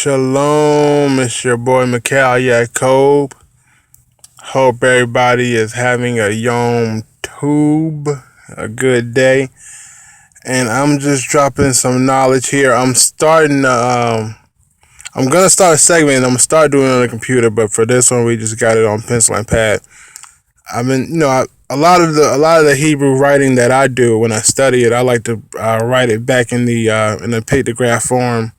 Shalom, it's your boy Mikhail Yacob. Hope everybody is having a Yom Tov, a good day. And I'm just dropping some knowledge here. I'm gonna start a segment and I'm gonna start doing it on the computer, but for this one we just got it on pencil and pad. I've been, a lot of the Hebrew writing that I do when I study it, I like to write it back in the pictograph form.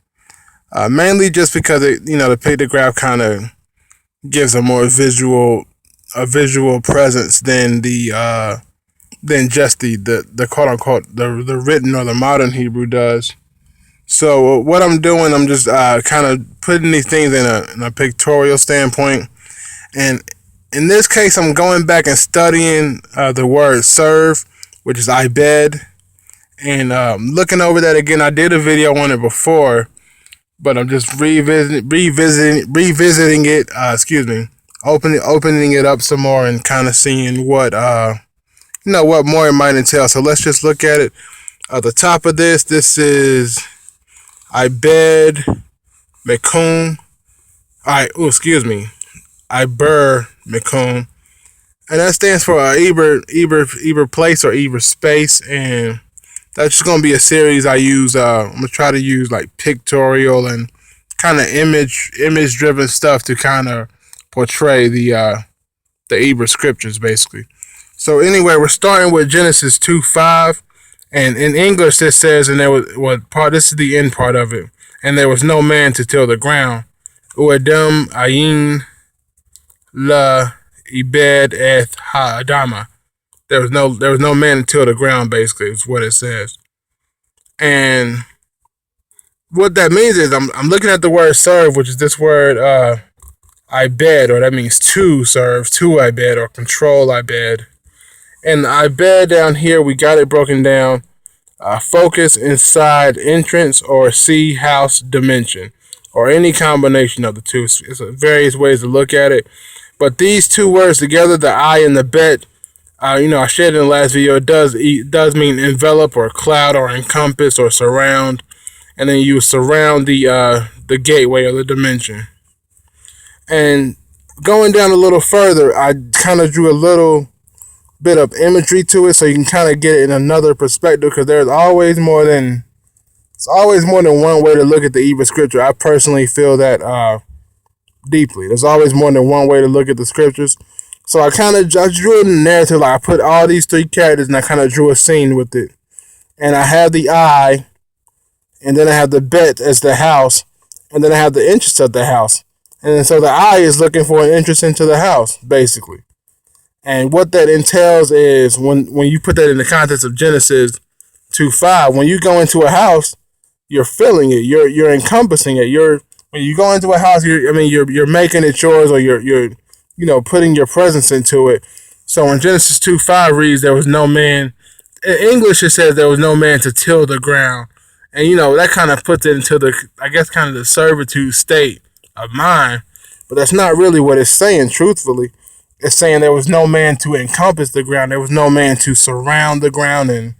Mainly just because the pictograph kind of gives a more visual presence than just the quote unquote the written or the modern Hebrew does. So what I'm doing, I'm just kind of putting these things in a pictorial standpoint, and in this case, I'm going back and studying the word serve, which is ibed, and looking over that again. I did a video on it before, but I'm just revisiting it. Opening it up some more and kind of seeing what what more it might entail. So let's just look at it. At the top of this is Ibed Mekum. Iber Mekum, and that stands for Eber place or Eber space, and that's just gonna be a series I use. I'm gonna try to use like pictorial and kind of image driven stuff to kind of portray the Hebrew scriptures, basically. So anyway, we're starting with Genesis 2:5, and in English this says, and this is the end part of it, and there was no man to till the ground. Uedem ayin la ibed eth ha-adama. There was no man to till the ground, basically, is what it says. And what that means is I'm looking at the word serve, which is this word ibed, or that means to serve, to ibed, or control ibed. And the ibed down here, we got it broken down. Focus, inside, entrance, or see, house, dimension, or any combination of the two. It's various ways to look at it. But these two words together, the I and the bet, I shared in the last video, it does mean envelop or cloud or encompass or surround. And then you surround the gateway or the dimension. And going down a little further, I kind of drew a little bit of imagery to it so you can kind of get it in another perspective, because there's always more than one way to look at the Hebrew scripture. I personally feel that deeply. There's always more than one way to look at the scriptures. So I drew in the narrative, like I put all these three characters and I kind of drew a scene with it. And I have the I, and then I have the bet as the house, and then I have the interest of the house. And so the I is looking for an entrance into the house, basically. And what that entails is when you put that in the context of Genesis 2:5, when you go into a house, you're filling it, you're encompassing it. When you go into a house, you're making it yours, or you're putting your presence into it. So when Genesis 2:5 reads, there was no man. In English, it says there was no man to till the ground, and that kind of puts it into the servitude state of mind. But that's not really what it's saying. Truthfully, it's saying there was no man to encompass the ground. There was no man to surround the ground and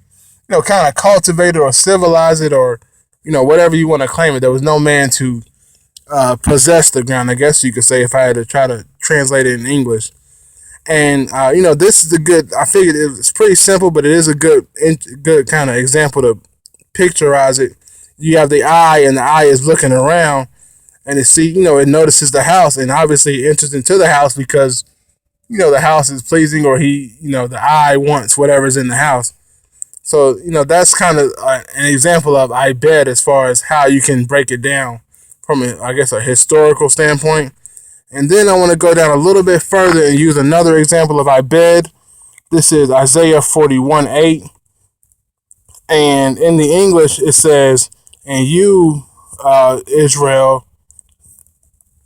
kind of cultivate it or civilize it, or whatever you want to claim it. There was no man to possess the ground, I guess you could say, if I had to try to translate it in English. And this is I figured it's pretty simple, but it is a good kind of example to picturize it. You have the eye, and the eye is looking around, and it notices the house, and obviously it enters into the house because the house is pleasing, or the eye wants whatever's in the house. So that's kind of an example of ibed as far as how you can break it down from a historical standpoint. And then I want to go down a little bit further and use another example of ibed. This is Isaiah 41:8, and in the English it says, "And you, Israel,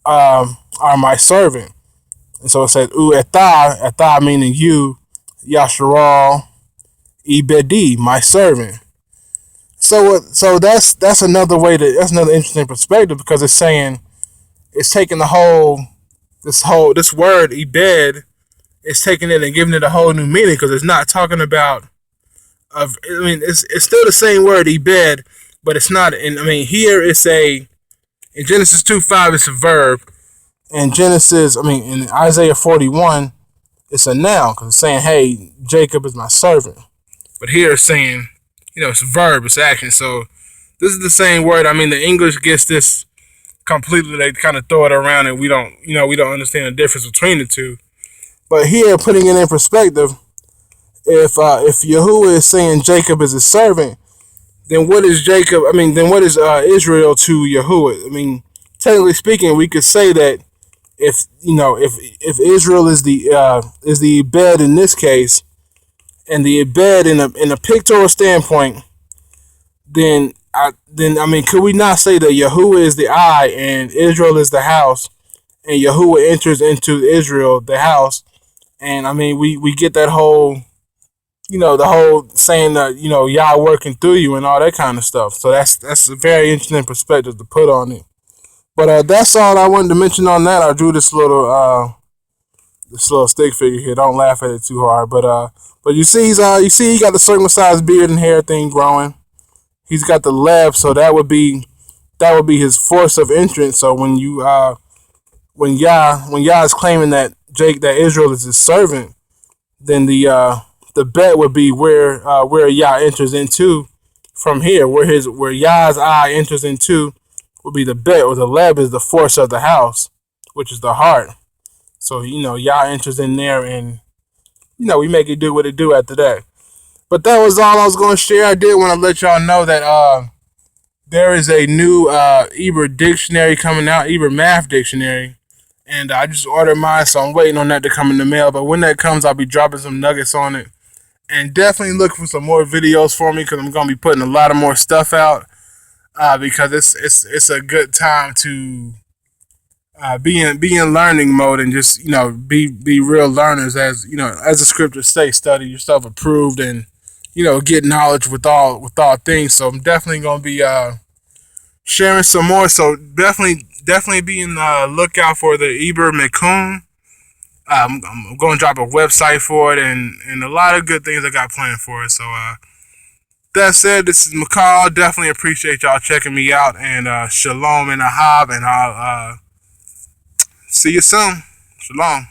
are my servant." And so it says, "U etah meaning you, Yasharal Ibedi, my servant." So that's another interesting perspective, because it's saying, it's taking this word ibed, it's taking it and giving it a whole new meaning, because it's not talking about it's still the same word ibed, but it's not. And here it's In Genesis 2:5, it's a verb. In Isaiah 41, it's a noun because it's saying, "Hey, Jacob is my servant." But here it's saying, it's a verb, it's action. So this is the same word. The English gets this completely. They kind of throw it around, and we don't understand the difference between the two. But here, putting it in perspective, if Yahuwah is saying Jacob is his servant, then what is Jacob? Then what is Israel to Yahuwah? Technically speaking, we could say that if Israel is the bed in this case, and the bed in a pictorial standpoint, then could we not say that Yahuwah is the eye and Israel is the house, and Yahuwah enters into Israel the house, and we get that whole the whole saying that Yah working through you and all that kind of stuff. So that's a very interesting perspective to put on it. But that's all I wanted to mention on that. I drew this little stick figure here. Don't laugh at it too hard. But you see he got the circumcised beard and hair thing growing. He's got the leb, so that would be his force of entrance. So when Yah is claiming that Israel is his servant, then the bet would be where Yah enters into from here, where Yah's eye enters into would be the bet, or the leb is the force of the house, which is the heart. So Yah enters in there, and we make it do what it do after that. But that was all I was going to share. I did want to let y'all know that there is a new Hebrew dictionary coming out, Hebrew math dictionary, and I just ordered mine, so I'm waiting on that to come in the mail. But when that comes, I'll be dropping some nuggets on it. And definitely look for some more videos for me, because I'm going to be putting a lot of more stuff out, because it's a good time to be in learning mode, and just be real learners, as as the scriptures say, study yourself approved, and get knowledge with all things. So I'm definitely going to be sharing some more. So definitely be in lookout for the Eber Mekun. I'm going to drop a website for it, and a lot of good things I got planned for it. So that said, this is McCall. Definitely appreciate y'all checking me out, and shalom and ahab, and I'll see you soon. Shalom.